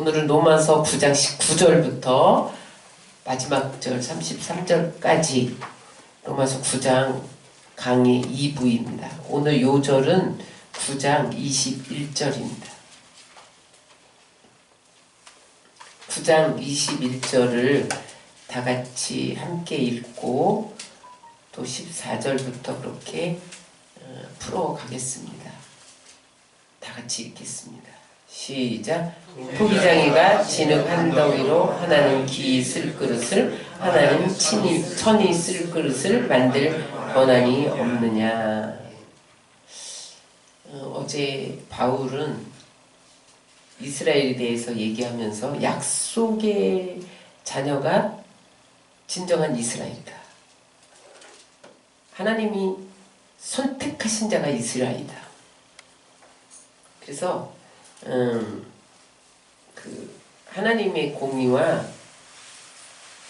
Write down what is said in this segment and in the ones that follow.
오늘은 로마서 9장 19절부터 마지막 절 33절까지 로마서 9장 강의 2부입니다. 오늘 요절은 9장 21절입니다. 9장 21절을 다 같이 함께 읽고 또 14절부터 그렇게 풀어가겠습니다. 다 같이 읽겠습니다. 시작. 토기장이가 진흙 한 덩이로 하나는 기 쓸 그릇을 하나는 천이 쓸 그릇을 만들 권한이 없느냐. 어제 바울은 이스라엘에 대해서 얘기하면서 약속의 자녀가 진정한 이스라엘이다. 하나님이 선택하신 자가 이스라엘이다. 그래서 하나님의 공의와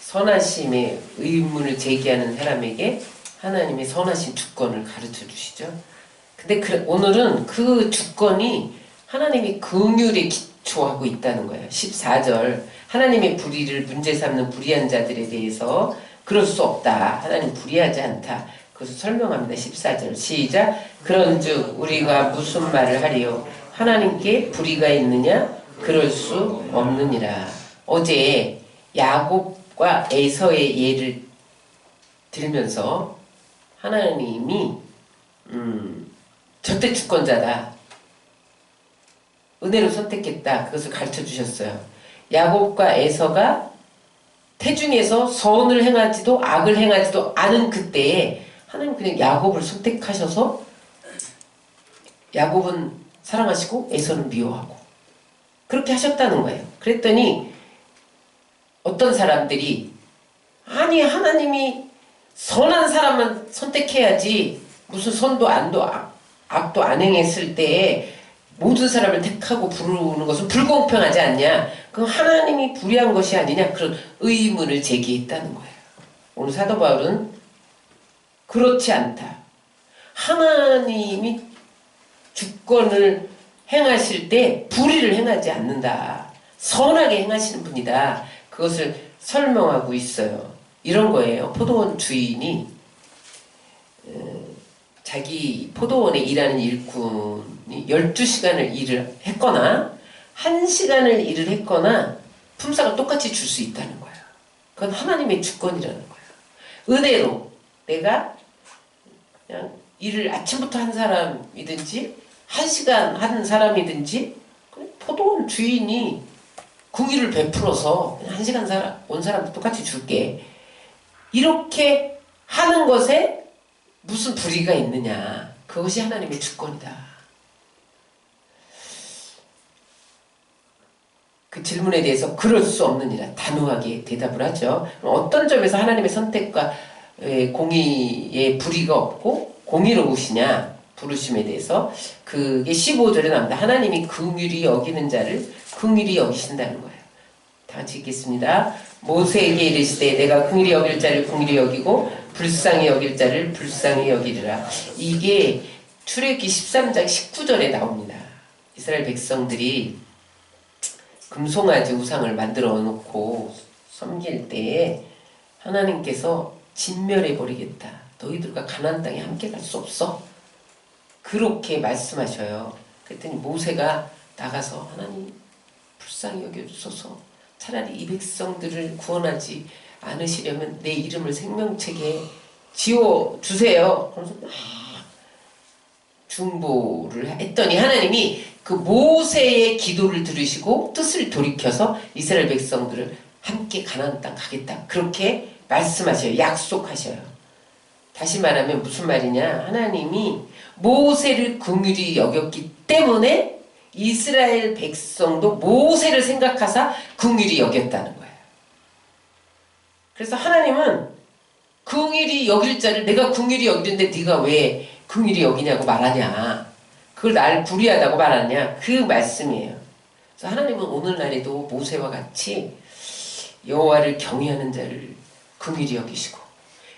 선하심의 의문을 제기하는 사람에게 하나님의 선하신 주권을 가르쳐 주시죠. 근데 오늘은 그 주권이 하나님의 긍휼에 기초하고 있다는 거예요. 14절 하나님의 불의를 문제 삼는 불의한 자들에 대해서 그럴 수 없다. 하나님 불의하지 않다. 그것을 설명합니다. 14절 시작. 그런즉 우리가 무슨 말을 하리요? 하나님께 불의가 있느냐? 그럴 수 없느니라. 어제 야곱과 에서의 예를 들면서 하나님이 절대 주권자다. 은혜로 선택했다. 그것을 가르쳐 주셨어요. 야곱과 에서가 태중에서 선을 행하지도 악을 행하지도 않은 그때에 하나님 그냥 야곱을 선택하셔서 야곱은 사랑하시고 에서는 미워하고 그렇게 하셨다는 거예요. 그랬더니 어떤 사람들이 아니 하나님이 선한 사람만 선택해야지 무슨 선도 안도 악도 안 행했을 때에 모든 사람을 택하고 부르는 것은 불공평하지 않냐. 그럼 하나님이 불의한 것이 아니냐. 그런 의문을 제기했다는 거예요. 오늘 사도 바울은 그렇지 않다. 하나님이 주권을 행하실 때 불의를 행하지 않는다. 선하게 행하시는 분이다. 그것을 설명하고 있어요. 이런 거예요. 포도원 주인이 자기 포도원에 일하는 일꾼이 12시간을 일을 했거나 1시간을 일을 했거나 품삯을 똑같이 줄 수 있다는 거예요. 그건 하나님의 주권이라는 거예요. 은혜로 내가 그냥 일을 아침부터 한 사람이든지 1시간 한 사람이든지 포도원 주인이 궁의를 베풀어서 1시간 온 사람도 똑같이 줄게. 이렇게 하는 것에 무슨 불의가 있느냐. 그것이 하나님의 주권이다. 그 질문에 대해서 그럴 수 없느니라 단호하게 대답을 하죠. 어떤 점에서 하나님의 선택과 공의에 불의가 없고 공의로우시냐 부르심에 대해서 그게 15절에 나옵니다. 하나님이 긍휼히 여기는 자를 긍휼히 여기신다는 거예요. 다 같이 읽겠습니다. 모세에게 이르시되 내가 긍휼히 여길 자를 긍휼히 여기고 불쌍히 여길 자를 불쌍히 여기리라. 이게 출애굽기 13장 19절에 나옵니다. 이스라엘 백성들이 금송아지 우상을 만들어 놓고 섬길 때에 하나님께서 진멸해 버리겠다. 너희들과 가나안 땅에 함께 갈 수 없어. 그렇게 말씀하셔요. 그랬더니 모세가 나가서 하나님 불쌍히 여겨주소서. 차라리 이 백성들을 구원하지 않으시려면 내 이름을 생명책에 지워주세요. 그래서 막 중보를 했더니 하나님이 그 모세의 기도를 들으시고 뜻을 돌이켜서 이스라엘 백성들을 함께 가나안 땅 가겠다. 그렇게 말씀하셔요. 약속하셔요. 다시 말하면 무슨 말이냐. 하나님이 모세를 긍휼히 여겼기 때문에 이스라엘 백성도 모세를 생각하사 긍휼히 여겼다는 거예요. 그래서 하나님은 긍휼히 여길 자를 내가 긍휼히 여기는데 네가 왜 긍휼히 여기냐고 말하냐. 그걸 날 불의하다고 말하냐. 그 말씀이에요. 그래서 하나님은 오늘날에도 모세와 같이 여호와를 경외하는 자를 긍휼히 여기시고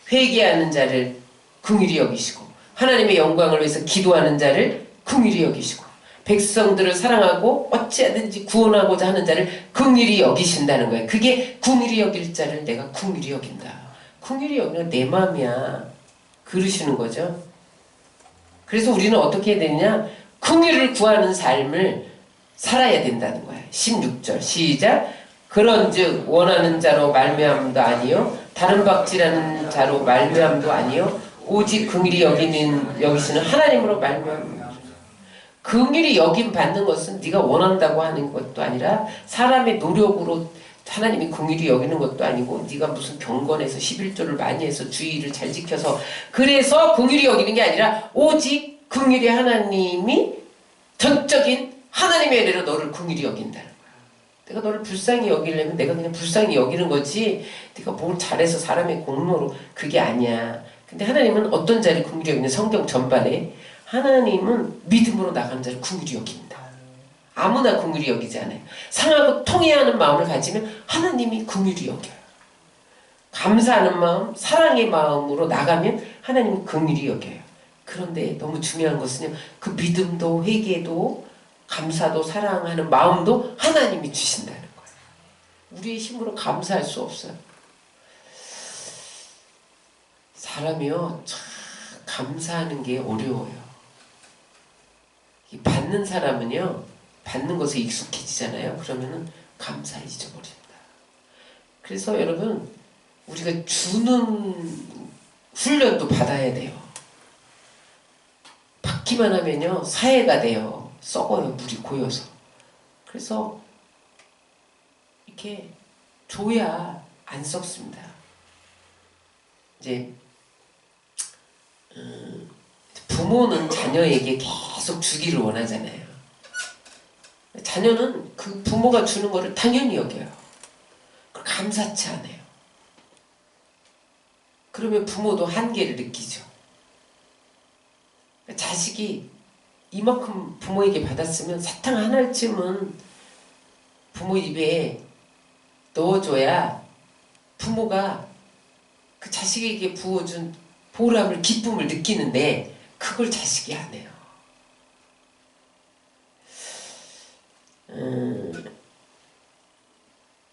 회개하는 자를 긍휼히 여기시고 하나님의 영광을 위해서 기도하는 자를 긍휼히 여기시고 백성들을 사랑하고 어찌하든지 구원하고자 하는 자를 긍휼히 여기신다는 거예요. 그게 긍휼히 여길 자를 내가 긍휼히 여긴다. 긍휼히 여기는 내 마음이야. 그러시는 거죠. 그래서 우리는 어떻게 해야 되느냐? 긍휼을 구하는 삶을 살아야 된다는 거야. 16절 시작. 그런즉 원하는 자로 말미암도 아니요 다른 박지라는 자로 말미암도 아니요 오직 긍휼히 여기시는 하나님으로 말미암는. 긍휼히 여김 받는 것은 네가 원한다고 하는 것도 아니라 사람의 노력으로 하나님이 긍휼히 여기는 것도 아니고 네가 무슨 경건해서 11조를 많이 해서 주의를 잘 지켜서 그래서 긍휼히 여기는 게 아니라 오직 긍휼히 하나님이 전적인 하나님의 은혜로 너를 긍휼히 여긴다는 거야. 내가 너를 불쌍히 여기려면 내가 그냥 불쌍히 여기는 거지 네가 뭘 잘해서 사람의 공로로 그게 아니야. 근데 하나님은 어떤 자를 긍휼히 여기는 성경 전반에 하나님은 믿음으로 나가는 자를 긍휼히 여긴다. 아무나 긍휼히 여기지 않아요. 상하고 통해하는 마음을 가지면 하나님이 긍휼히 여겨요. 감사하는 마음, 사랑의 마음으로 나가면 하나님은 긍휼히 여겨요. 그런데 너무 중요한 것은요. 그 믿음도 회개도 감사도 사랑하는 마음도 하나님이 주신다는 거예요. 우리의 힘으로 감사할 수 없어요. 사람이요. 참 감사하는 게 어려워요. 받는 사람은요. 받는 것에 익숙해지잖아요. 그러면은 감사를 잊어버립니다. 그래서 여러분 우리가 주는 훈련도 받아야 돼요. 받기만 하면요. 사해가 돼요. 썩어요. 물이 고여서. 그래서 이렇게 줘야 안 썩습니다. 이제 부모는 자녀에게 계속 주기를 원하잖아요. 자녀는 그 부모가 주는 거를 당연히 여겨요. 감사치 않아요. 그러면 부모도 한계를 느끼죠. 자식이 이만큼 부모에게 받았으면 사탕 하나쯤은 부모 입에 넣어줘야 부모가 그 자식에게 부어준 보람을, 기쁨을 느끼는데 그걸 자식이 안 해요.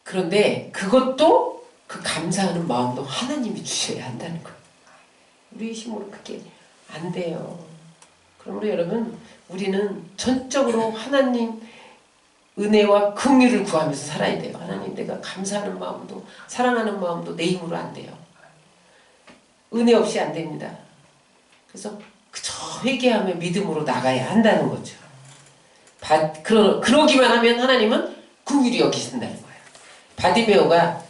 그런데 그것도 그 감사하는 마음도 하나님이 주셔야 한다는 거예요. 우리의 힘으로 그게 안 돼요. 그러므로 여러분 우리는 전적으로 하나님 은혜와 긍휼을 구하면서 살아야 돼요. 하나님 내가 감사하는 마음도 사랑하는 마음도 내 힘으로 안 돼요. 은혜 없이 안 됩니다. 그래서 그저 회개하며 믿음으로 나가야 한다는 거죠. 그러기만 하면 하나님은 긍휼히 여기신다는 거예요. 바디메오가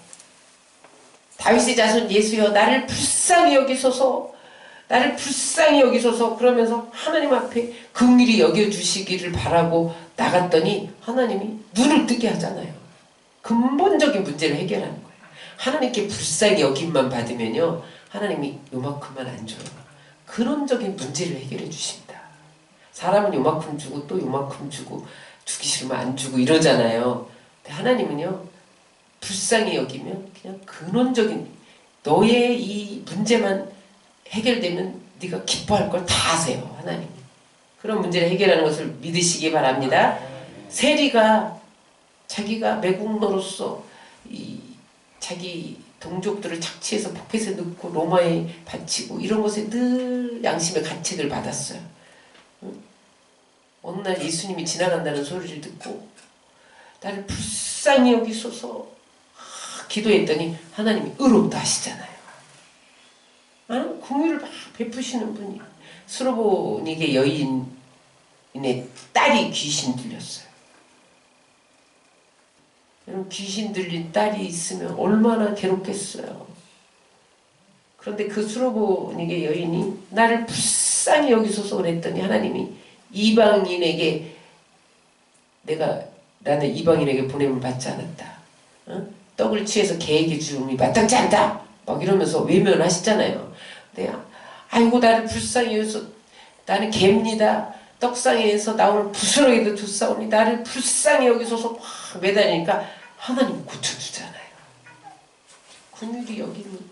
다윗의 자손 예수여 나를 불쌍히 여기소서 나를 불쌍히 여기소서 그러면서 하나님 앞에 긍휼히 여겨주시기를 바라고 나갔더니 하나님이 눈을 뜨게 하잖아요. 근본적인 문제를 해결하는 거예요. 하나님께 불쌍히 여김만 받으면요 하나님이 요만큼만 안 줘요. 근원적인 문제를 해결해 주신다. 사람은 요만큼 주고 또 요만큼 주고 주기 싫으면 안 주고 이러잖아요. 근데 하나님은요 불쌍히 여기면 그냥 근원적인 너의 이 문제만 해결되면 네가 기뻐할 걸 다 아세요. 하나님. 그런 문제를 해결하는 것을 믿으시기 바랍니다. 세리가 자기가 매국노로서 이 자기 동족들을 착취해서 포켓에 넣고 로마에 바치고 이런 것에 늘 양심의 가책을 받았어요. 어느 날 예수님이 지나간다는 소리를 듣고 나를 불쌍히 여기소서 기도했더니 하나님이 의롭다 하시잖아요. 긍휼을 막 베푸시는 분이 수로보닉의 여인의 딸이 귀신 들렸어요. 여러분 귀신 들린 딸이 있으면 얼마나 괴롭겠어요. 그런데 그 수로보닉의 여인이 나를 불쌍히 여기소서 그랬더니 하나님이 이방인에게 나는 이방인에게 보냄을 받지 않았다. 떡을 취해서 개에게 주음이 마땅치 않다. 막 이러면서 외면하시잖아요. 네, 아이고 나를 불쌍히 여기서 나는 개입니다. 떡상에서 나오는 부스러기도 두싸우니 나를 불쌍히 여기소서 막 매달리니까 하나님 고쳐주잖아요. 긍휼히 여기면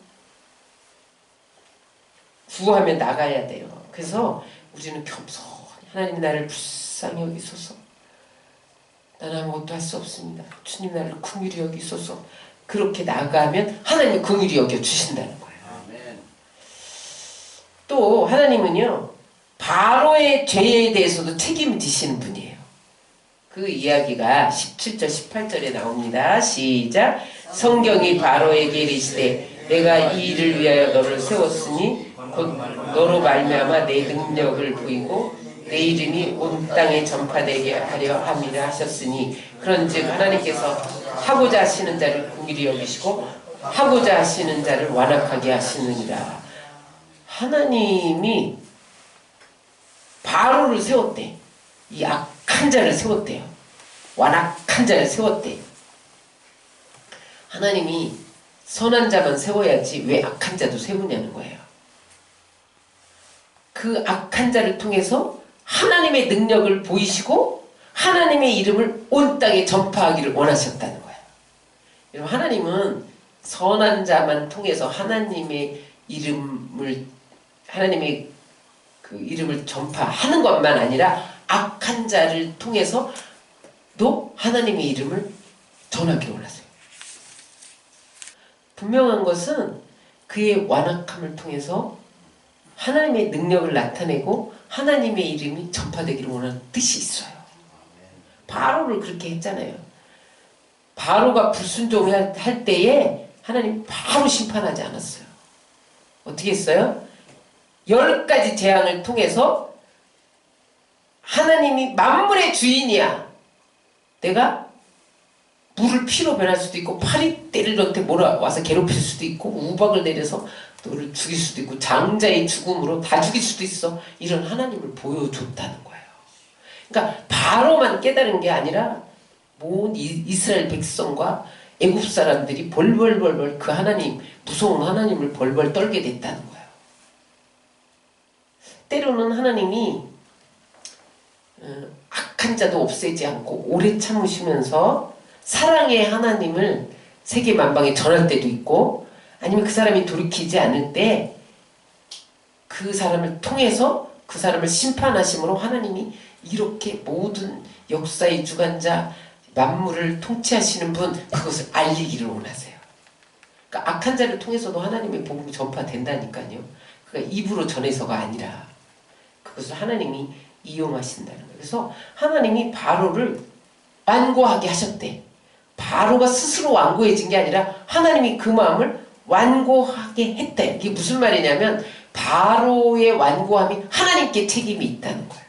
구하면 나가야 돼요. 그래서 우리는 겸손히 하나님 나를 불쌍히 불쌍히 여기소서. 나는 아무것도 할 수 없습니다. 주님 나를 긍휼히 여기소서. 그렇게 나가면 하나님이 긍휼히 여겨주신다는 거예요. 또 하나님은요, 바로의 죄에 대해서도 책임을 지시는 분이에요. 그 이야기가 17절 18절에 나옵니다. 시작. 성경이 바로에게 이르시되 내가 이 일을 위하여 너를 세웠으니 곧 너로 말미암아 내 능력을 보이고 내 이름이 온 땅에 전파되게 하려 함이라 하셨으니 그런즉 하나님께서 하고자 하시는 자를 긍휼히 여기시고 하고자 하시는 자를 완악하게 하시느니라. 하나님이 바로를 세웠대. 이 악한 자를 세웠대요. 완악한 자를 세웠대. 하나님이 선한 자만 세워야지 왜 악한 자도 세우냐는 거예요. 그 악한 자를 통해서 하나님의 능력을 보이시고 하나님의 이름을 온 땅에 전파하기를 원하셨다는 거예요. 여러분, 하나님은 선한 자만 통해서 하나님의 그 이름을 전파하는 것만 아니라 악한 자를 통해서도 하나님의 이름을 전하기를 원하세요. 분명한 것은 그의 완악함을 통해서 하나님의 능력을 나타내고 하나님의 이름이 전파되기를 원하는 뜻이 있어요. 바로를 그렇게 했잖아요. 바로가 불순종할 때에 하나님 바로 심판하지 않았어요. 어떻게 했어요? 10가지 재앙을 통해서 하나님이 만물의 주인이야. 내가 물을 피로 변할 수도 있고 파리떼를 너한테 몰아와서 괴롭힐 수도 있고 우박을 내려서 너를 죽일 수도 있고 장자의 죽음으로 다 죽일 수도 있어. 이런 하나님을 보여줬다는 거예요. 그러니까 바로만 깨달은 게 아니라 온 이스라엘 백성과 애굽 사람들이 벌벌벌벌 그 하나님, 무서운 하나님을 벌벌 떨게 됐다는 거예요. 때로는 하나님이 악한 자도 없애지 않고 오래 참으시면서 사랑의 하나님을 세계 만방에 전할 때도 있고, 아니면 그 사람이 돌이키지 않을 때 그 사람을 통해서 그 사람을 심판하심으로 하나님이 이렇게 모든 역사의 주관자, 만물을 통치하시는 분, 그것을 알리기를 원하세요. 그러니까 악한 자를 통해서도 하나님의 복음이 전파된다니까요. 그러니까 입으로 전해서가 아니라 그것을 하나님이 이용하신다는 거예요. 그래서 하나님이 바로를 완고하게 하셨대. 바로가 스스로 완고해진 게 아니라 하나님이 그 마음을 완고하게 했대. 이게 무슨 말이냐면 바로의 완고함이 하나님께 책임이 있다는 거예요.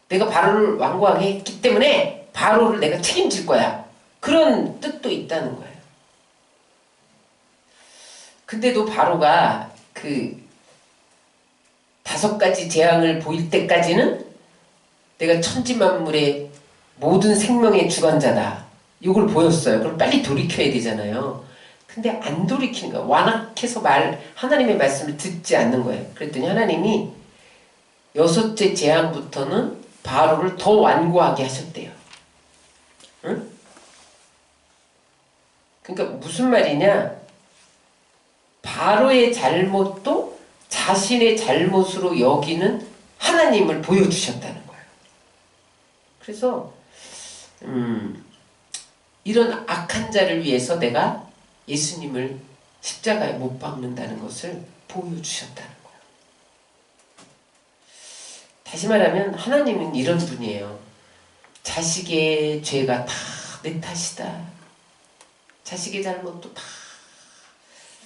내가 바로를 완고하게 했기 때문에 바로를 내가 책임질 거야. 그런 뜻도 있다는 거예요. 근데도 바로가 그 5가지 재앙을 보일 때까지는 내가 천지만물의 모든 생명의 주관자다. 이걸 보였어요. 그럼 빨리 돌이켜야 되잖아요. 근데 안 돌이키는 거야. 완악해서 하나님의 말씀을 듣지 않는 거예요. 그랬더니 하나님이 6째 재앙부터는 바로를 더 완고하게 하셨대요. 응? 그러니까 무슨 말이냐? 바로의 잘못도 자신의 잘못으로 여기는 하나님을 보여주셨다는 거예요. 그래서 이런 악한 자를 위해서 내가 예수님을 십자가에 못 박는다는 것을 보여주셨다는 거예요. 다시 말하면 하나님은 이런 분이에요. 자식의 죄가 다 내 탓이다. 자식의 잘못도 다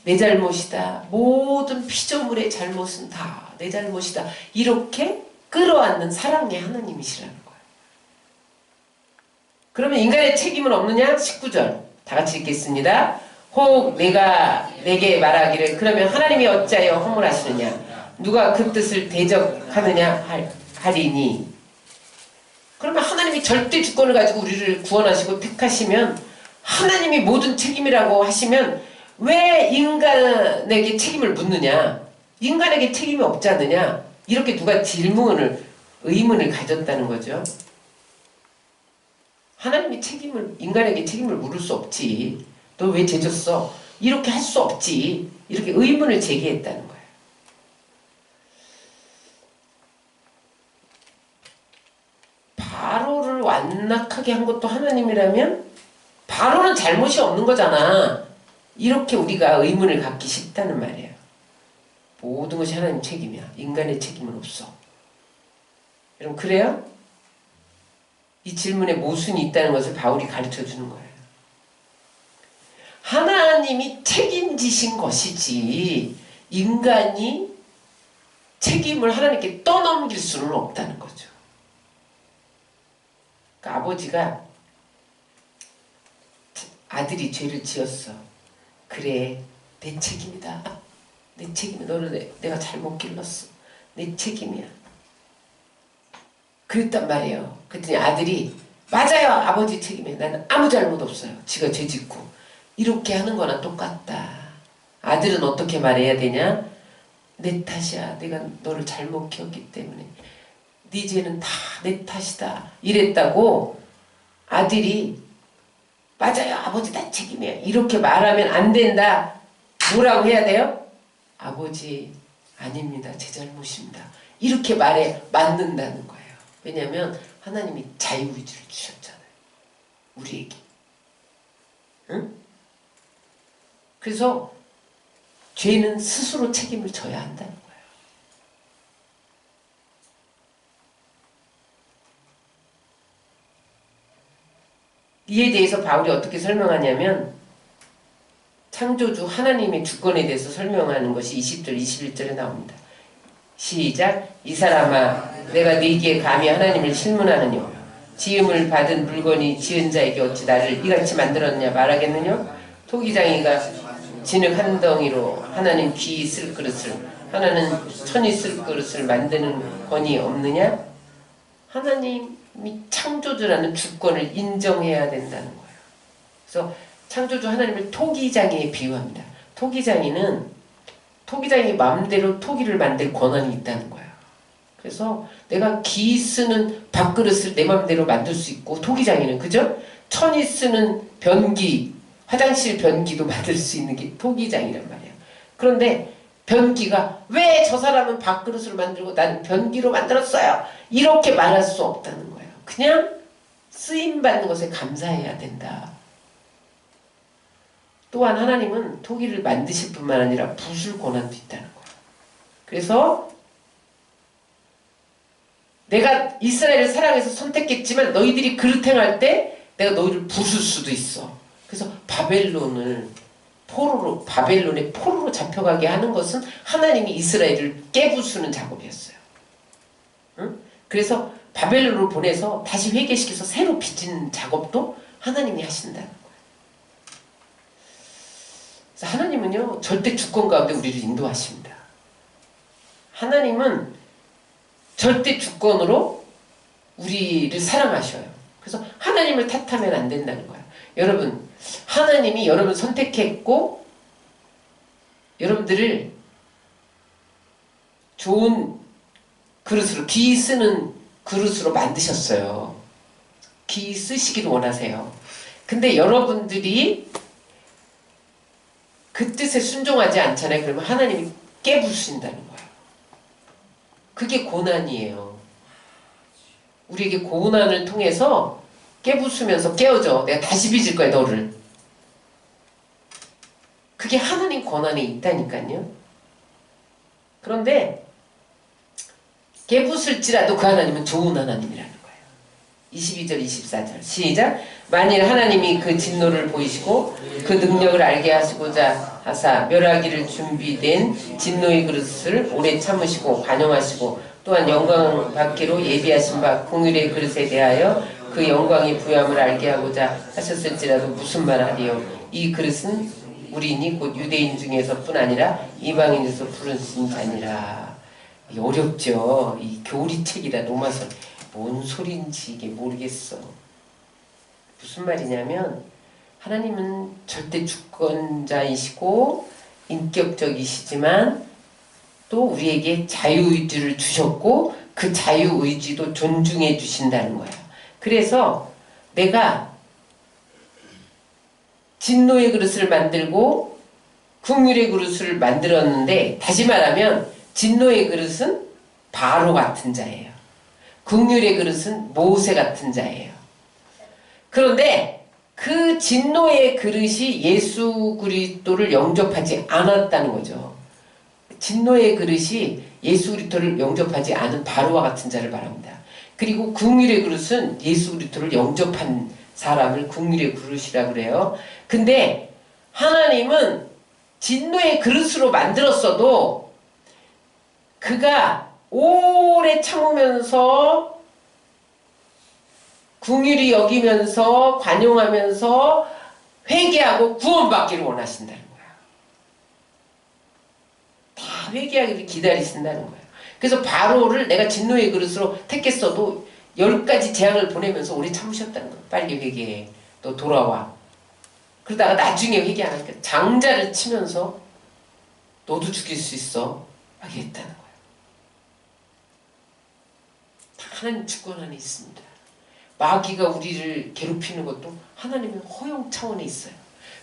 내 잘못이다. 모든 피조물의 잘못은 다 내 잘못이다. 이렇게 끌어안는 사랑의 하나님이시라는 거예요. 그러면 인간의 책임은 없느냐? 19절 다 같이 읽겠습니다. 혹 내가 내게 말하기를 그러면 하나님이 어찌하여 허물하시느냐? 누가 그 뜻을 대적하느냐 하리니. 그러면 하나님이 절대 주권을 가지고 우리를 구원하시고 택하시면 하나님이 모든 책임이라고 하시면 왜 인간에게 책임을 묻느냐? 인간에게 책임이 없지 않느냐? 이렇게 누가 의문을 가졌다는 거죠. 하나님이 인간에게 책임을 물을 수 없지. 너 왜 죄졌어? 이렇게 할 수 없지. 이렇게 의문을 제기했다는 거예요. 못하게 한 것도 하나님이라면 바로는 잘못이 없는 거잖아. 이렇게 우리가 의문을 갖기 쉽다는 말이에요. 모든 것이 하나님 책임이야. 인간의 책임은 없어. 여러분 그래요? 이 질문에 모순이 있다는 것을 바울이 가르쳐 주는 거예요. 하나님이 책임지신 것이지 인간이 책임을 하나님께 떠넘길 수는 없다는 거죠. 그러니까 아버지가 아들이 죄를 지었어. 그래, 내 책임이다. 내 책임이야. 너를 내가 잘못 길렀어. 내 책임이야. 그랬단 말이에요. 그랬더니 아들이 맞아요. 아버지 책임이에요. 나는 아무 잘못 없어요. 지가 죄 짓고. 이렇게 하는 거나 똑같다. 아들은 어떻게 말해야 되냐? 내 탓이야. 내가 너를 잘못 키웠기 때문에. 네 죄는 다 내 탓이다. 이랬다고 아들이 맞아요. 아버지 다 책임이에요. 이렇게 말하면 안 된다. 뭐라고 해야 돼요? 아버지 아닙니다. 제 잘못입니다. 이렇게 말해 맞는다는 거예요. 왜냐하면 하나님이 자유의지를 주셨잖아요. 우리에게. 응? 그래서 죄는 스스로 책임을 져야 한다는 거예요. 이에 대해서 바울이 어떻게 설명하냐면 창조주 하나님의 주권에 대해서 설명하는 것이 20절, 21절에 나옵니다. 시작. 이 사람아 내가 네게 감히 하나님을 실문하느냐 지음을 받은 물건이 지은 자에게 어찌 나를 이같이 만들었느냐 말하겠느냐 토기장이가 진흙 한 덩이로 하나는 귀 쓸 그릇을 하나는 천이 쓸 그릇을 만드는 권위 없느냐. 하나님이 창조주라는 주권을 인정해야 된다는 거예요. 그래서 창조주 하나님을 토기장이에 비유합니다. 토기장이 마음대로 토기를 만들 권한이 있다는 거예요. 그래서 내가 기 쓰는 밥그릇을 내 마음대로 만들 수 있고 토기장이는 그죠? 천이 쓰는 변기 화장실 변기도 만들 수 있는 게 토기장이란 말이에요. 그런데 변기가 왜 저 사람은 밥그릇을 만들고 나는 변기로 만들었어요. 이렇게 말할 수 없다는 거예요. 그냥 쓰임받는 것에 감사해야 된다. 또한 하나님은 토기를 만드실 뿐만 아니라 부술 권한도 있다는 거예요. 그래서 내가 이스라엘을 사랑해서 선택했지만 너희들이 그릇 행할 때 내가 너희를 부술 수도 있어. 그래서 바벨론의 포로로 잡혀가게 하는 것은 하나님이 이스라엘을 깨부수는 작업이었어요. 응? 그래서 바벨론을 보내서 다시 회개시켜서 새로 빚는 작업도 하나님이 하신다는 거예요. 그래서 하나님은요 절대 주권 가운데 우리를 인도하십니다. 하나님은 절대 주권으로 우리를 사랑하셔요. 그래서 하나님을 탓하면 안 된다는 거예요. 여러분 하나님이 여러분 선택했고 여러분들을 좋은 그릇으로 기 쓰는 그릇으로 만드셨어요. 기 쓰시기를 원하세요. 근데 여러분들이 그 뜻에 순종하지 않잖아요. 그러면 하나님이 깨부수신다는 거예요. 그게 고난이에요. 우리에게 고난을 통해서 깨부수면서 깨어져. 내가 다시 빚을 거야 너를. 그게 하나님 권한에 있다니까요. 그런데 깨부술지라도 그 하나님은 좋은 하나님이라는 거예요. 22절 24절 시작. 만일 하나님이 그 진노를 보이시고 그 능력을 알게 하시고자 하사 멸하기를 준비된 진노의 그릇을 오래 참으시고 관용하시고 또한 영광 받기로 예비하신 바 공율의 그릇에 대하여 그 영광의 부요함을 알게 하고자 하셨을지라도 무슨 말하리요. 이 그릇은 우리니 곧 유대인 중에서뿐 아니라 이방인에서 부르신 자니라. 어렵죠. 이 교리책이다. 로마서 뭔 소린지 이게 모르겠어. 무슨 말이냐면 하나님은 절대 주권자이시고 인격적이시지만 또 우리에게 자유의지를 주셨고 그 자유의지도 존중해 주신다는 거예요. 그래서 내가 진노의 그릇을 만들고 긍휼의 그릇을 만들었는데 다시 말하면 진노의 그릇은 바로 같은 자예요. 긍휼의 그릇은 모세 같은 자예요. 그런데 그 진노의 그릇이 예수 그리스도를 영접하지 않았다는 거죠. 진노의 그릇이 예수 그리스도를 영접하지 않은 바로와 같은 자를 말합니다. 그리고 긍휼의 그릇은 예수 그리스도를 영접한 사람을 긍휼의 그릇이라 그래요. 근데 하나님은 진노의 그릇으로 만들었어도 그가 오래 참으면서 긍휼히 여기면서 관용하면서 회개하고 구원받기를 원하신다는 거야. 다 회개하기를 기다리신다는 거야. 그래서 바로를 내가 진노의 그릇으로 택했어도 10가지 재앙을 보내면서 오래 참으셨다는 거야. 빨리 회개해. 너 돌아와. 그러다가 나중에 회개 안 하니까 장자를 치면서 너도 죽일 수 있어. 하겠다는 거야. 다 하나님 주권 안에 있습니다. 마귀가 우리를 괴롭히는 것도 하나님의 허용 차원에 있어요.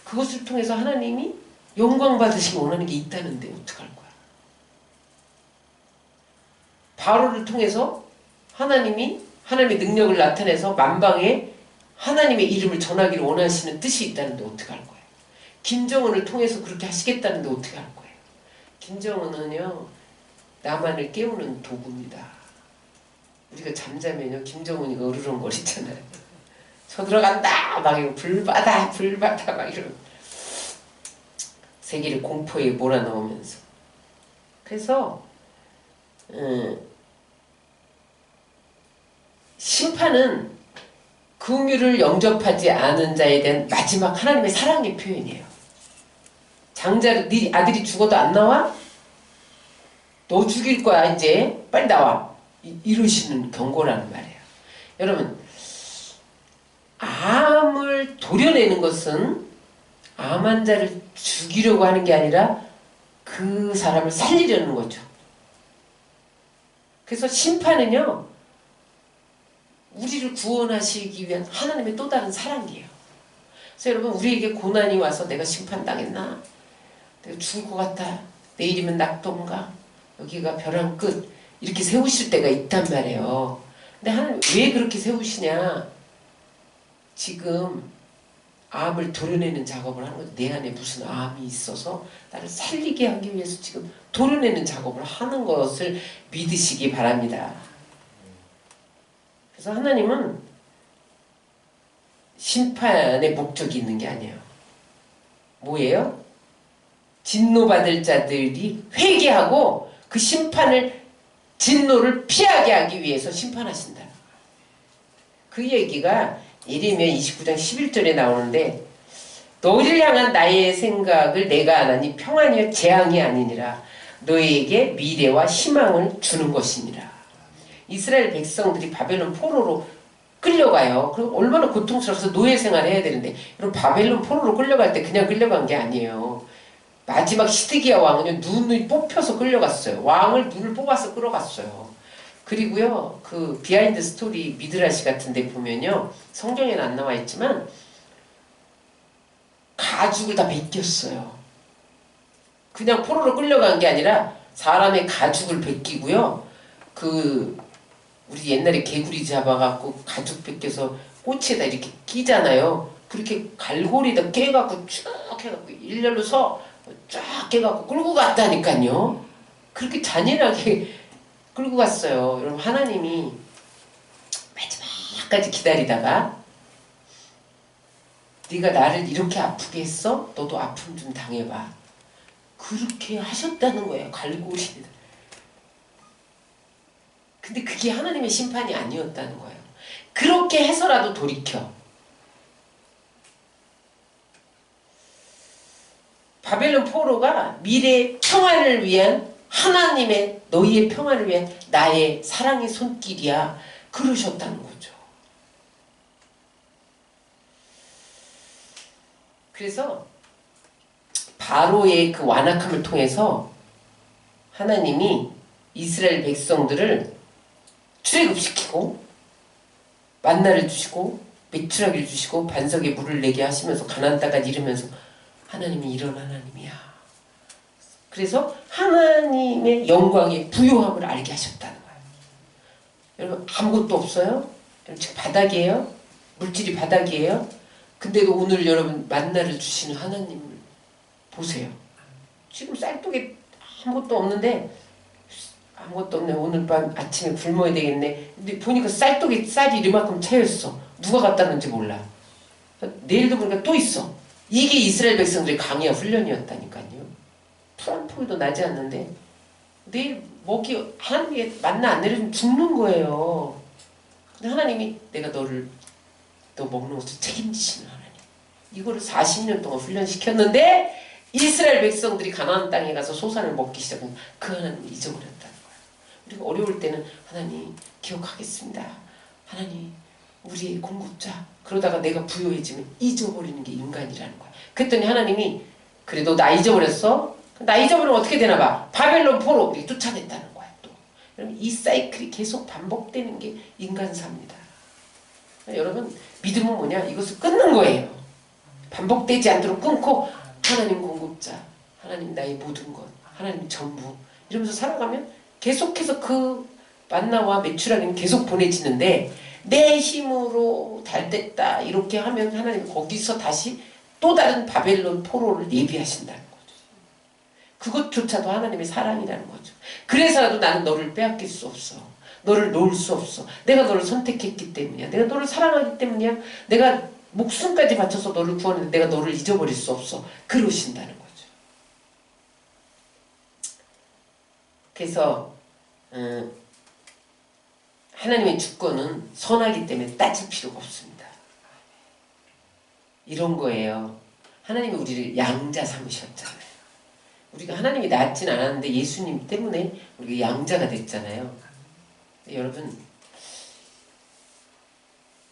그것을 통해서 하나님이 영광 받으시기 원하는 게 있다는데 어떡할 거야. 바로를 통해서 하나님이 하나님의 능력을 나타내서 만방에 하나님의 이름을 전하기를 원하시는 뜻이 있다는데 어떡할 거예요. 김정은을 통해서 그렇게 하시겠다는데 어떻게 할 거예요. 김정은은요 나만을 깨우는 도구입니다. 우리가 잠자면요 김정은이가 으르렁거리잖아요. 쳐들어간다 막 이러고 불받아 불받아 막 이러고 세계를 공포에 몰아넣으면서. 그래서 심판은 긍휼을 영접하지 않은 자에 대한 마지막 하나님의 사랑의 표현이에요. 장자를 네 아들이 죽어도 안 나와? 너 죽일 거야 이제 빨리 나와. 이러시는 경고라는 말이에요. 여러분 암을 도려내는 것은 암 환자를 죽이려고 하는 게 아니라 그 사람을 살리려는 거죠. 그래서 심판은요 우리를 구원하시기 위한 하나님의 또 다른 사랑이에요. 그래서 여러분 우리에게 고난이 와서 내가 심판당했나? 내가 죽을 것 같아. 내일이면 낙동강. 여기가 벼랑 끝. 이렇게 세우실 때가 있단 말이에요. 근데 하나님 왜 그렇게 세우시냐? 지금 암을 도려내는 작업을 하는 거죠. 내 안에 무슨 암이 있어서 나를 살리게 하기 위해서 지금 도려내는 작업을 하는 것을 믿으시기 바랍니다. 그래서 하나님은 심판의 목적이 있는 게 아니에요. 뭐예요? 진노받을 자들이 회개하고 그 심판을 진노를 피하게 하기 위해서 심판하신다. 그 얘기가 예레미야 29장 11절에 나오는데 너희를 향한 나의 생각을 내가 아나니 평안이여 재앙이 아니니라 너희에게 미래와 희망을 주는 것이니라. 이스라엘 백성들이 바벨론 포로로 끌려가요. 그럼 얼마나 고통스러워서 노예 생활을 해야 되는데 여러분 바벨론 포로로 끌려갈 때 그냥 끌려간 게 아니에요. 마지막 시드기야 왕은요 눈을 뽑혀서 끌려갔어요. 왕을 눈을 뽑아서 끌어갔어요. 그리고요 그 비하인드 스토리 미드라시 같은 데 보면요 성경에는 안 나와 있지만 가죽을 다 벗겼어요. 그냥 포로로 끌려간 게 아니라 사람의 가죽을 벗기고요 그 우리 옛날에 개구리 잡아갖고 가죽 벗겨서 꼬치에다 이렇게 끼잖아요. 그렇게 갈고리에다 깨갖고 쭉 해갖고 일렬로 쫙 깨갖고 끌고 갔다니까요. 그렇게 잔인하게 끌고 갔어요. 여러분 하나님이 마지막까지 기다리다가 네가 나를 이렇게 아프게 했어? 너도 아픔 좀 당해봐. 그렇게 하셨다는 거예요. 갈고리에다. 근데 그게 하나님의 심판이 아니었다는 거예요. 그렇게 해서라도 돌이켜. 바벨론 포로가 미래의 평안을 위한 하나님의 너희의 평안을 위한 나의 사랑의 손길이야. 그러셨다는 거죠. 그래서 바로의 그 완악함을 통해서 하나님이 이스라엘 백성들을 출애굽시키고 만나를 주시고 메추라기를 주시고 반석에 물을 내게 하시면서 가나안 땅까지 이르면서 하나님이 이런 하나님이야. 그래서 하나님의 영광의 부요함을 알게 하셨다는 거예요. 여러분 아무것도 없어요? 여러분 지금 바닥이에요? 물질이 바닥이에요. 근데도 오늘 여러분 만나를 주시는 하나님을 보세요. 지금 쌀떡에 아무것도 없는데 아무것도 없네. 오늘 밤 아침에 굶어야 되겠네. 근데 보니까 쌀떡에 쌀이 이만큼 차였어. 누가 갖다 놓은지 몰라. 내일도 보니까 또 있어. 이게 이스라엘 백성들의 강야 훈련이었다니까요. 풀 한 포기도 나지 않는데 내일 먹이 하나님이 만나 안 내려주면 죽는 거예요. 근데 하나님이 내가 너 먹는 것을 책임지시는 하나님. 이거를 40년 동안 훈련시켰는데 이스라엘 백성들이 가나안 땅에 가서 소산을 먹기 시작한 그 하나님을 잊어버렸다는 거야. 우리가 어려울 때는 하나님 기억하겠습니다. 하나님 우리의 공급자. 그러다가 내가 부요해지면 잊어버리는 게 인간이라는 거야. 그랬더니 하나님이 그래 너 나 잊어버렸어? 나 잊어버리면 어떻게 되나 봐. 바벨론 포로 이렇게 쫓아냈다는 거야. 또 이 사이클이 계속 반복되는 게 인간사입니다. 여러분 믿음은 뭐냐? 이것을 끊는 거예요. 반복되지 않도록 끊고 하나님 공급자, 하나님 나의 모든 것, 하나님 전부 이러면서 살아가면 계속해서 그 만나와 메추라기는 계속 보내지는데 내 힘으로 달됐다 이렇게 하면 하나님 거기서 다시 또 다른 바벨론 포로를 예비하신다는 거죠. 그것조차도 하나님의 사랑이라는 거죠. 그래서라도 나는 너를 빼앗길 수 없어. 너를 놓을 수 없어. 내가 너를 선택했기 때문이야. 내가 너를 사랑하기 때문이야. 내가 목숨까지 바쳐서 너를 구하는데 내가 너를 잊어버릴 수 없어. 그러신다는 거죠. 그래서 하나님의 주권은 선하기 때문에 따질 필요가 없습니다. 이런 거예요. 하나님이 우리를 양자 삼으셨잖아요. 우리가 하나님이 낳았진 않았는데 예수님 때문에 우리가 양자가 됐잖아요. 여러분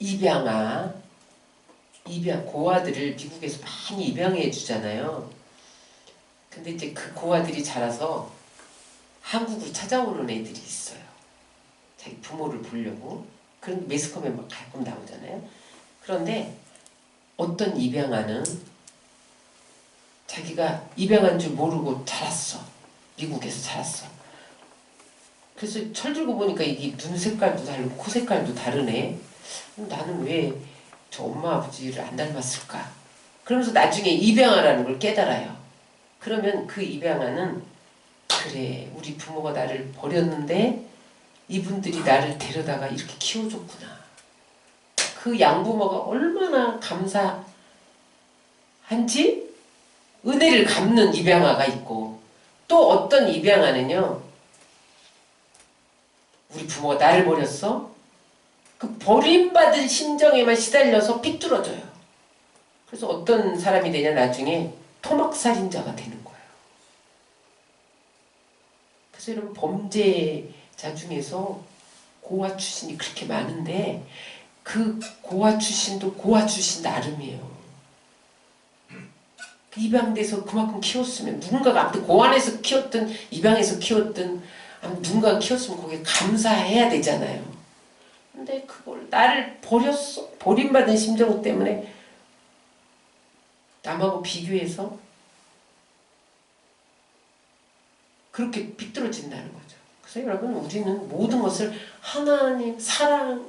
입양 고아들을 미국에서 많이 입양해 주잖아요. 근데 이제 그 고아들이 자라서 한국으로 찾아오는 애들이 있어요. 자기 부모를 보려고. 그런 매스컴에 막 가끔 나오잖아요. 그런데 어떤 입양아는 자기가 입양한 줄 모르고 자랐어. 미국에서 자랐어. 그래서 철들고 보니까 이게 눈 색깔도 다르고 코 색깔도 다르네. 나는 왜 저 엄마 아버지를 안 닮았을까? 그러면서 나중에 입양아라는 걸 깨달아요. 그러면 그 입양아는 그래 우리 부모가 나를 버렸는데 이분들이 나를 데려다가 이렇게 키워줬구나. 그 양부모가 얼마나 감사한지 은혜를 갚는 입양아가 있고 또 어떤 입양아는요. 우리 부모가 나를 버렸어? 그 버림받은 심정에만 시달려서 삐뚤어져요. 그래서 어떤 사람이 되냐 나중에 토막살인자가 되는 거예요. 그래서 여러분 범죄자 중에서 고아 출신이 그렇게 많은데 그 고아 출신도 고아 출신 나름이에요. 입양돼서 그만큼 키웠으면 누군가가 아무튼 고안에서 키웠든 입양에서 키웠든 누군가가 키웠으면 거기에 감사해야 되잖아요. 근데 그걸 나를 버렸어. 버림받은 심정 때문에 남하고 비교해서 그렇게 비뚤어진다는 거죠. 그래서 여러분 우리는 모든 것을 하나님 사랑의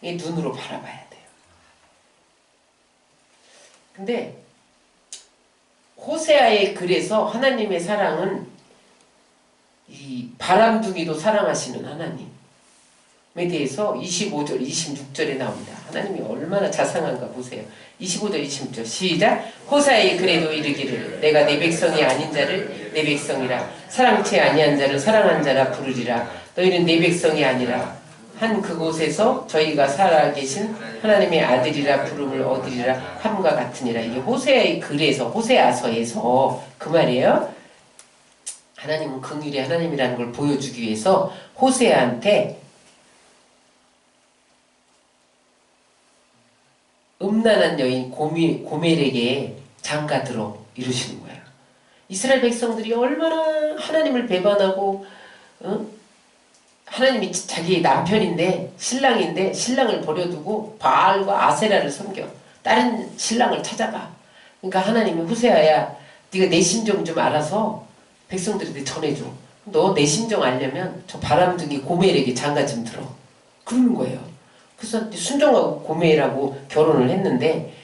눈으로 바라봐야 돼요. 근데 호세아의 글에서 하나님의 사랑은 이 바람둥이도 사랑하시는 하나님에 대해서 25절, 26절에 나옵니다. 하나님이 얼마나 자상한가 보세요. 25절, 26절 시작. 호세아의 글에도 이르기를 내가 내 백성이 아닌 자를 내 백성이라 사랑치 아니한 자를 사랑한 자라 부르리라. 너희는 내 백성이 아니라 한 그곳에서 저희가 살아계신 하나님의 아들이라 부름을 얻으리라 함과 같으니라. 이게 호세아의 글에서 호세아서에서 그 말이에요. 하나님은 긍휼의 하나님이라는 걸 보여주기 위해서 호세아한테 음란한 여인 고멜에게 장가들어 이루시는 거예요. 이스라엘 백성들이 얼마나 하나님을 배반하고 하나님이 자기의 남편인데 신랑인데 신랑을 버려두고 바알과 아세라를 섬겨 다른 신랑을 찾아가. 그러니까 하나님이 호세아야 네가 내 심정 좀 알아서 백성들한테 전해줘. 너 내 심정 알려면 저 바람둥이 고멜에게 장가 좀 들어. 그러는 거예요. 그래서 순종하고 고매라고 결혼을 했는데,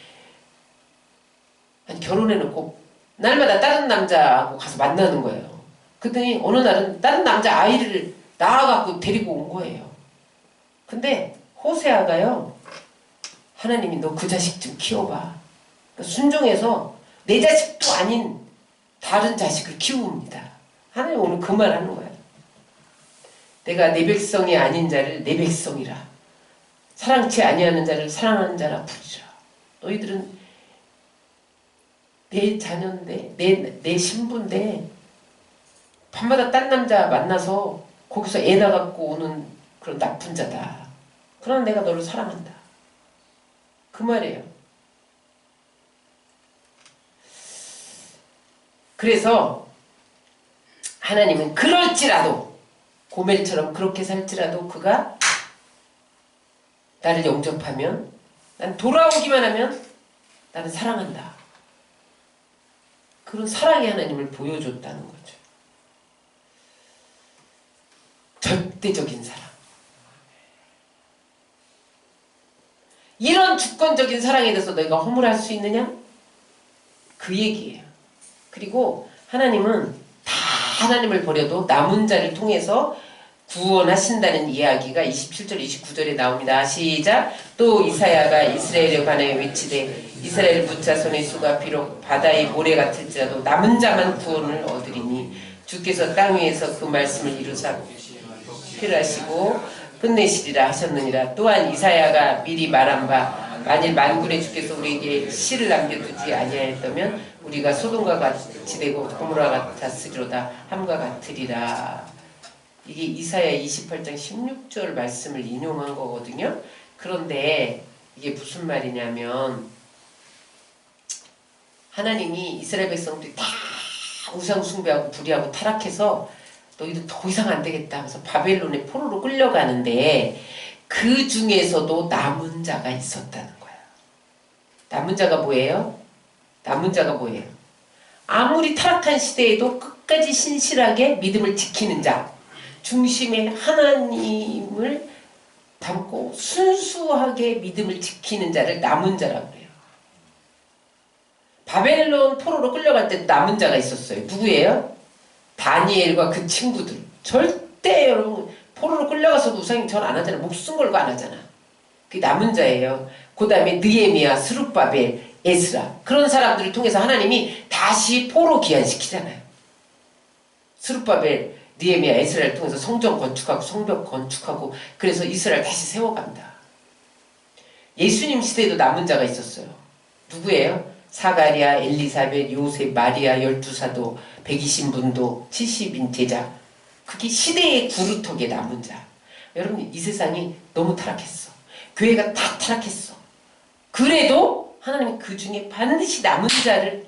아니, 결혼해놓고 날마다 다른 남자하고 가서 만나는 거예요. 그랬더니 어느 날은 다른 남자 아이를 낳아갖고 데리고 온 거예요. 근데 호세아가요, 하나님이 너 그 자식 좀 키워봐. 그러니까 순종해서 내 자식도 아닌 다른 자식을 키웁니다. 하나님 오늘 그 말 하는 거야. 내가 내 백성이 아닌 자를 내 백성이라, 사랑치 아니하는 자를 사랑하는 자라 부르라. 너희들은 내 자녀인데, 내 신부인데 밤마다 딴 남자 만나서 거기서 애 낳아갖고 오는 그런 나쁜 자다. 그러나 내가 너를 사랑한다. 그 말이에요. 그래서 하나님은 그럴지라도, 고멜처럼 그렇게 살지라도 그가 나를 영접하면, 난 돌아오기만 하면 나는 사랑한다. 그런 사랑의 하나님을 보여줬다는 거죠. 절대적인 사랑. 이런 주권적인 사랑에 대해서 너희가 허물할 수 있느냐? 그 얘기예요. 그리고 하나님은 다 하나님을 버려도 남은 자를 통해서 구원하신다는 이야기가 27절 29절에 나옵니다. 시작. 또 이사야가 이스라엘에 관하여 외치되 이스라엘 무자손의 수가 비록 바다의 모래 같을지라도 남은 자만 구원을 얻으리니 주께서 땅 위에서 그 말씀을 이루사 필하시고 끝내시리라 하셨느니라. 또한 이사야가 미리 말한 바 만일 만군의 주께서 우리에게 씨를 남겨두지 아니하였다면 우리가 소돔과 같이 되고 고모라 같았으리로다 함과 같으리라. 이게 이사야 28장 16절 말씀을 인용한 거거든요. 그런데 이게 무슨 말이냐면, 하나님이 이스라엘 백성들이 다 우상 숭배하고 불의하고 타락해서 너희들 더 이상 안 되겠다 하면서 바벨론의 포로로 끌려가는데, 그 중에서도 남은 자가 있었다는 거야. 남은 자가 뭐예요? 남은 자가 뭐예요? 아무리 타락한 시대에도 끝까지 신실하게 믿음을 지키는 자, 중심에 하나님을 담고 순수하게 믿음을 지키는 자를 남은 자라고 해요. 바벨론 포로로 끌려갈 때 남은 자가 있었어요. 누구예요? 다니엘과 그 친구들. 절대 여러분 포로로 끌려가서도 우상이 절 안 하잖아. 목숨 걸고 안 하잖아. 그게 남은 자예요. 그 다음에 느헤미야, 스룹바벨, 에스라, 그런 사람들을 통해서 하나님이 다시 포로 귀환시키잖아요. 스룹바벨, 느헤미야, 에스라를 통해서 성전 건축하고 성벽 건축하고, 그래서 이스라엘 다시 세워간다. 예수님 시대에도 남은 자가 있었어요. 누구예요? 사가랴, 엘리사벳, 요셉, 마리아, 12사도, 120분도, 70인 제자. 그게 시대의 구루턱에 남은 자. 여러분, 이 세상이 너무 타락했어. 교회가 다 타락했어. 그래도 하나님이 그 중에 반드시 남은 자를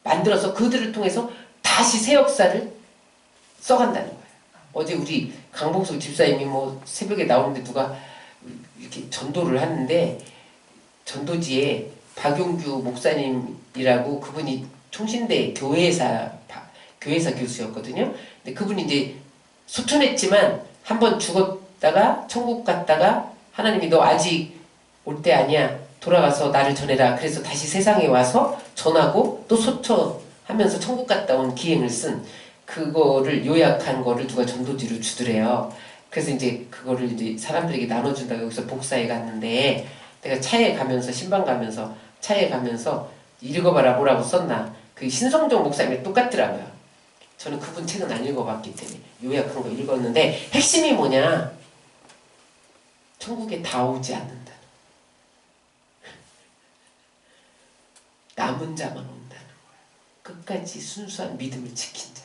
만들어서 그들을 통해서 다시 새 역사를 써간다는 거예요. 어제 우리 강봉석 집사님이 뭐 새벽에 나오는데 누가 이렇게 전도를 하는데, 전도지에 박용규 목사님이라고, 그분이 총신대 교회사 교수였거든요. 근데 그분이 이제 소천했지만 한번 죽었다가 천국 갔다가 하나님이 너 아직 올 때 아니야. 돌아가서 나를 전해라. 그래서 다시 세상에 와서 전하고 또 소천하면서 천국 갔다 온 기행을 쓴, 그거를 요약한 거를 누가 전도지로 주더래요. 그래서 이제 그거를 이제 사람들에게 나눠준다고 여기서 복사해 갔는데, 내가 차에 가면서, 신방 가면서, 차에 가면서 읽어봐라 뭐라고 썼나. 그 신성종 목사님이 똑같더라고요. 저는 그분 책은 안 읽어봤기 때문에 요약한 거 읽었는데, 핵심이 뭐냐? 천국에 다 오지 않는다. 남은 자만 온다는 거야. 끝까지 순수한 믿음을 지킨 자.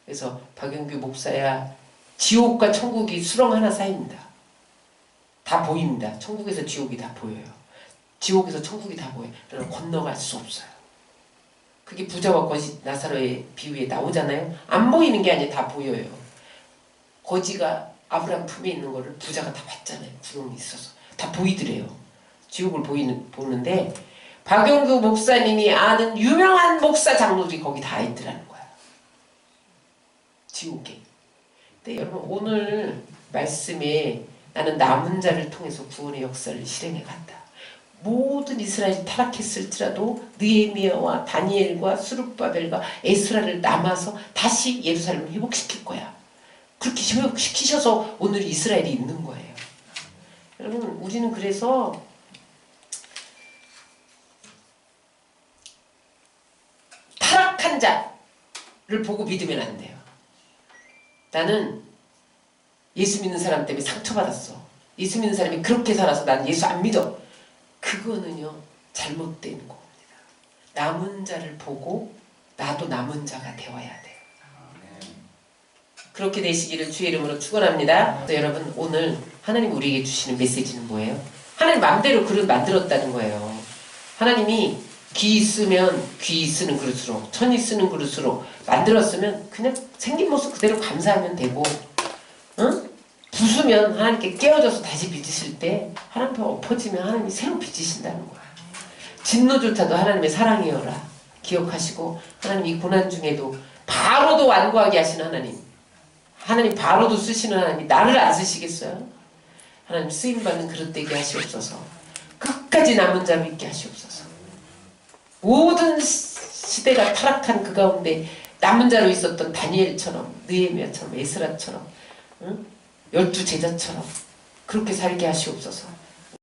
그래서 박영규 목사야, 지옥과 천국이 수렁 하나 사이입니다. 다 보입니다. 천국에서 지옥이 다 보여요. 지옥에서 천국이 다 보여요. 그러나 건너갈 수 없어요. 그게 부자와 거지 나사로의 비유에 나오잖아요. 안 보이는 게 아니라 다 보여요. 거지가 아브라함 품에 있는 거를 부자가 다 봤잖아요. 구름이 있어서. 다 보이더래요. 지옥을 보는데, 박용규 목사님이 아는 유명한 목사 장로들이 거기 다 있더라는 거야. 지옥에. 근데 여러분, 오늘 말씀에 나는 남은 자를 통해서 구원의 역사를 실행해 간다. 모든 이스라엘이 타락했을지라도 느헤미야와 다니엘과 스룹바벨과 에스라를 남아서 다시 예루살렘을 회복시킬 거야. 그렇게 회복시키셔서 오늘 이스라엘이 있는 거예요. 여러분, 우리는 그래서 타락한 자를 보고 믿으면 안 돼요. 나는 예수 믿는 사람 때문에 상처받았어. 예수 믿는 사람이 그렇게 살아서 난 예수 안 믿어. 그거는요, 잘못된 겁니다. 남은 자를 보고 나도 남은 자가 되어야 돼요. 그렇게 되시기를 주의 이름으로 축원합니다. 여러분, 오늘 하나님 우리에게 주시는 메시지는 뭐예요? 하나님 마음대로 그릇 만들었다는 거예요. 하나님이 귀 쓰면 귀 쓰는 그릇으로, 천이 쓰는 그릇으로 만들었으면 그냥 생긴 모습 그대로 감사하면 되고, 응? 부수면 하나님께 깨어져서 다시 빚으실 때 하나님 앞에 엎어지면 하나님이 새로 빚으신다는 거야. 진노조차도 하나님의 사랑이여라 기억하시고, 하나님 이 고난 중에도 바로도 완고하게 하시는 하나님 바로도 쓰시는 하나님이 나를 안 쓰시겠어요? 하나님 쓰임받는 그릇 되게 하시옵소서. 끝까지 남은 자로 있게 하시옵소서. 모든 시대가 타락한 그 가운데 남은 자로 있었던 다니엘처럼, 느헤미야처럼, 에스라처럼, 응? 12 제자처럼 그렇게 살게 하시옵소서.